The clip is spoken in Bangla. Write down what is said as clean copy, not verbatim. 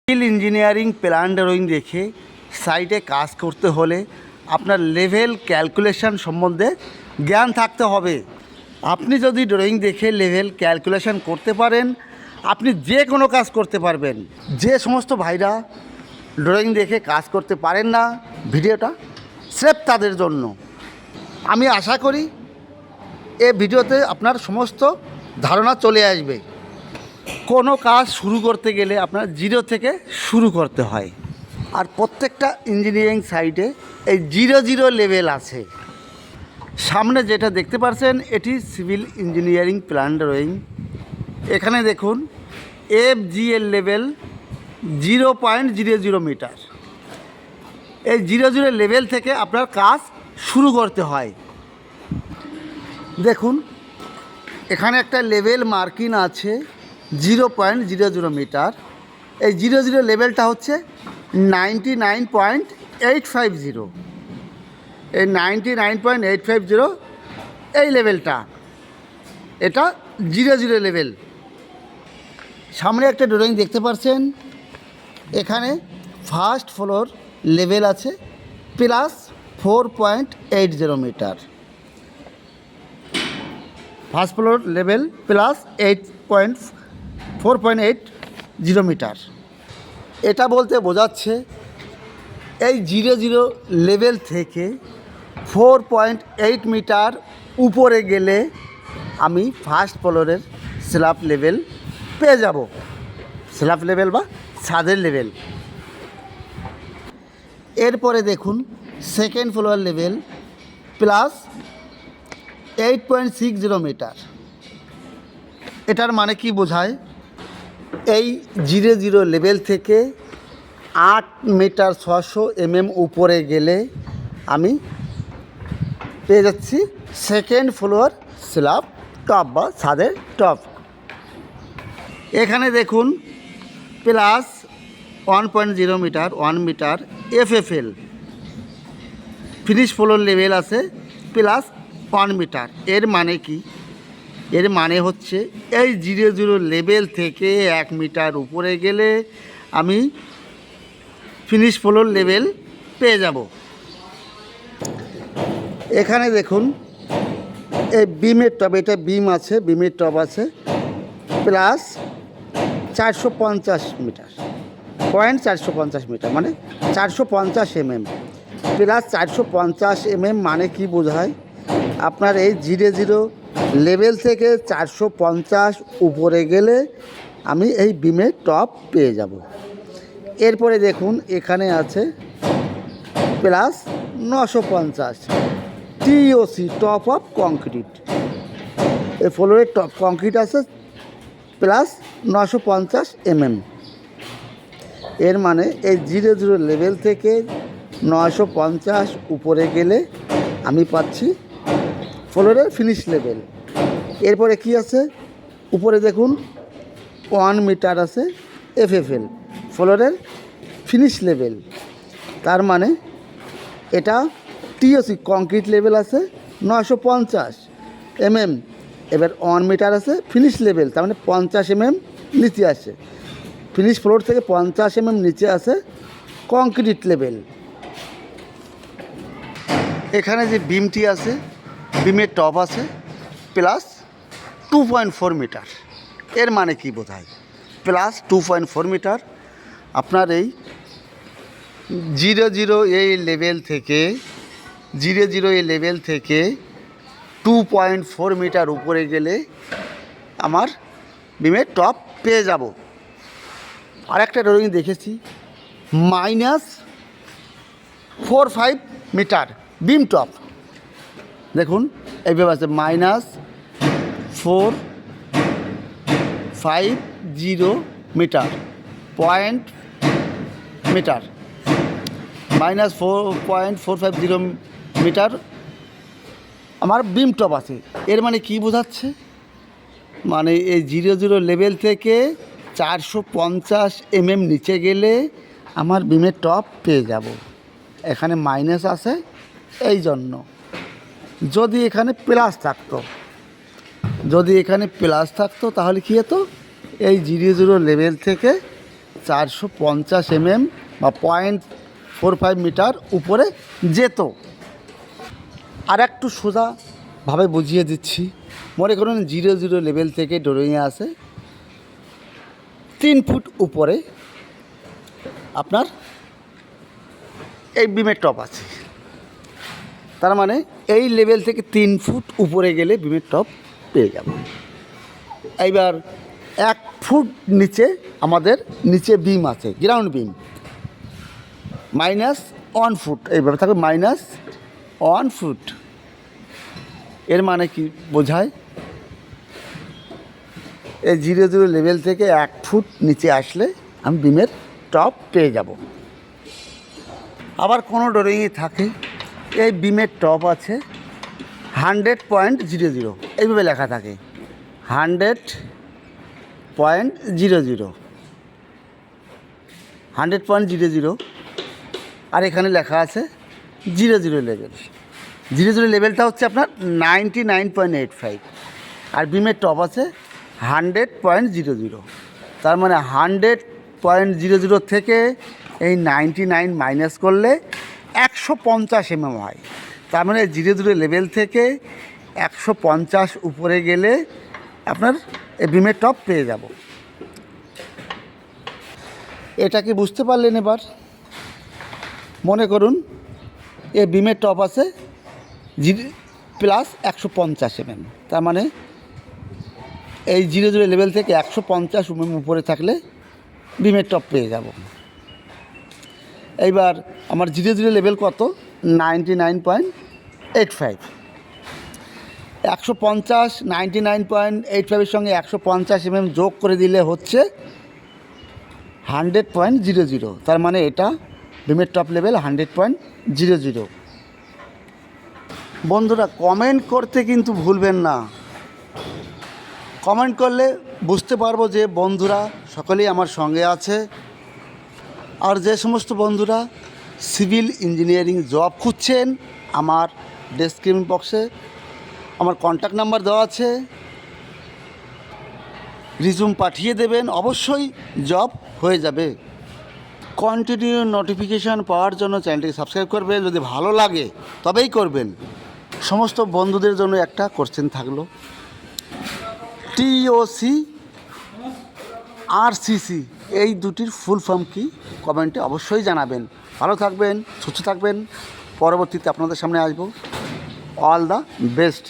সিভিল ইঞ্জিনিয়ারিং প্ল্যান ড্রয়িং দেখে সাইটে কাজ করতে হলে আপনার লেভেল ক্যালকুলেশন সম্বন্ধে জ্ঞান থাকতে হবে। আপনি যদি ড্রয়িং দেখে লেভেল ক্যালকুলেশন করতে পারেন, আপনি যে কোনো কাজ করতে পারবেন। যে সমস্ত ভাইরা ড্রয়িং দেখে কাজ করতে পারেন না, ভিডিওটা স্রেফ তাদের জন্য। আমি আশা করি এই ভিডিওতে আপনার সমস্ত ধারণা চলে আসবে। কোনো কাজ শুরু করতে গেলে আপনার জিরো থেকে শুরু করতে হয়, আর প্রত্যেকটা ইঞ্জিনিয়ারিং সাইটে এই জিরো লেভেল আছে। সামনে যেটা দেখতে পাচ্ছেন এটি সিভিল ইঞ্জিনিয়ারিং প্ল্যান ড্রয়িং। এখানে দেখুন FGL লেভেল 0.00 মিটার। এই 00 লেভেল থেকে আপনার কাজ শুরু করতে হয়। দেখুন এখানে একটা লেভেল মার্কিং আছে 0.00 মিটার। এই 00 লেভেলটা হচ্ছে 99.850। এই 99.850 এই লেভেলটা, এটা 00 লেভেল। সামনে একটা ড্রয়িং দেখতে পাচ্ছেন, এখানে ফার্স্ট ফ্লোর লেভেল আছে plus 4.80 metre. First floor level plus 4.80 metre. এটা বলতে বোঝাচ্ছে এই 00 লেভেল থেকে 4.8 মিটার উপরে গেলে আমি ফার্স্ট ফ্লোরের স্ল্যাব লেভেল পেয়ে যাব। স্ল্যাব লেভেল বা ছাদের লেভেল। এরপরে দেখুন second floor level plus 8.60 metre. এটার মানে কি বোঝায়? এই 00 লেভেল থেকে 8 মিটার 600 উপরে গেলে আমি পেয়ে যাচ্ছি সেকেন্ড ফ্লোর স্ল্যাব টপ বা ছাদের টপ। এখানে দেখুন plus 1.0 metre 1 metre FFL finish floor level আছে প্লাস 1 মিটার। এর মানে কি? এর মানে হচ্ছে এই 00 লেভেল থেকে 1 মিটার উপরে গেলে আমি ফিনিশ ফ্লোর লেভেল পেয়ে যাব। এখানে দেখুন এই বিমের টপ, এটা বিম আছে, বিমের টপ আছে প্লাস 450 মিটার, 450 মিটার মানে 450 প্লাস 450 মানে কি বোঝায়? আপনার এই 00 লেভেল থেকে 450 উপরে গেলে আমি এই বিমের টপ পেয়ে যাব। এরপরে দেখুন এখানে আছে plus 950 TOC top of concrete. এই ফ্লোরের টপ কংক্রিট আছে প্লাস 950 এর মানে এই 00 লেভেল থেকে 950 উপরে গেলে আমি পাচ্ছি ফ্লোরের ফিনিশ লেভেল। এরপরে কি আছে? উপরে দেখুন 1 মিটার আছে FFL ফ্লোরের ফিনিশ লেভেল। তার মানে এটা TOC কংক্রিট লেভেল আছে 950 এবার 1 মিটার আছে ফিনিশ লেভেল, তার মানে 50 নিচে আছে। ফিনিশ ফ্লোর থেকে 50 নিচে আছে কংক্রিট লেভেল। এখানে যে বিমটি আছে, বিমের টপ আছে প্লাস 2.4 মিটার। এর মানে কি বোঝায়? প্লাস 2.4 মিটার আপনার এই 00 এই লেভেল থেকে 00 এই লেভেল থেকে 2.4 মিটার উপরে গেলে আমার বিমের টপ পেয়ে যাব। আর একটা ড্রয়িং দেখেছি -45 মিটার বিম টপ। দেখুন এইভাবে আছে -450 মিটার মিটার -4.450 মিটার আমার বিম টপ আছে। এর মানে কি বোঝাচ্ছে? মানে এই 00 লেভেল থেকে 450 নিচে গেলে আমার বিমের টপ পেয়ে যাব। এখানে মাইনাস আছে এই জন্য। যদি এখানে প্লাস থাকতো তাহলে কী হতো? এই 00 লেভেল থেকে 450 mm বা 0.45 মিটার উপরে যেত। আর একটু সোজাভাবে বুঝিয়ে দিচ্ছি। মনে করুন 0 লেভেল থেকে ড্রয়িংয়ে আসে 3 ফুট উপরে আপনার এই বিমের টপ আছে। তার মানে এই লেভেল থেকে 3 ফুট উপরে গেলে বিমের টপ পেয়ে যাব। এইবার 1 ফুট নিচে আমাদের নিচে বিম আছে, গ্রাউন্ড বিম, -1 ফুট, এইভাবে থাকবে -1 ফুট। এর মানে কি বোঝায়? এই 0 লেভেল থেকে 1 ফুট নিচে আসলে আমি বিমের টপ পেয়ে যাব। আবার কোনো ড্রয়িংয়ে থাকে এই বিমের টপ আছে 100.00, এইভাবে লেখা থাকে 100.00, আর এখানে লেখা আছে 0 লেভেল। 0 লেভেলটা হচ্ছে আপনার 99.85, আর বিমের টপ আছে 100.00। তার মানে 100.00 থেকে এই 99 মাইনাস করলে 150 mm হয়। তার মানে 0 লেভেল থেকে 150 উপরে গেলে আপনার এই বিমের টপ পেয়ে যাব। এটা কি বুঝতে পারলেন? এবার মনে করুন এই বিমের টপ আছে +150 mm, তার মানে এই 0 লেভেল থেকে 150 mm উপরে থাকলে বিমের টপ পেয়ে যাব। এইবার আমার 0 লেভেল কত? 99.85। 150 99.85-এর সঙ্গে 150 mm যোগ করে দিলে হচ্ছে 100.00। তার মানে এটা বিমের টপ লেভেল 100.00। বন্ধুরা কমেন্ট করতে কিন্তু ভুলবেন না। কমেন্ট করলে বুঝতে পারবো যে বন্ধুরা সকলেই আমার সঙ্গে আছে। আর যে সমস্ত বন্ধুরা সিভিল ইঞ্জিনিয়ারিং জব খুঁজছেন, আমার ডেসক্রিপশন বক্সে আমার কন্ট্যাক্ট নাম্বার দেওয়া আছে, রিজুম পাঠিয়ে দেবেন, অবশ্যই জব হয়ে যাবে। কন্টিনিউ নোটিফিকেশান পাওয়ার জন্য চ্যানেলটিকে সাবস্ক্রাইব করবেন, যদি ভালো লাগে তবেই করবেন। সমস্ত বন্ধুদের জন্য একটা কোশ্চেন থাকলো, টিওসি RCC এই দুটির ফুল ফর্ম কি? কমেন্টে অবশ্যই জানাবেন। ভালো থাকবেন, সুস্থ থাকবেন। পরবর্তীতে আপনাদের সামনে আসবো। All the best.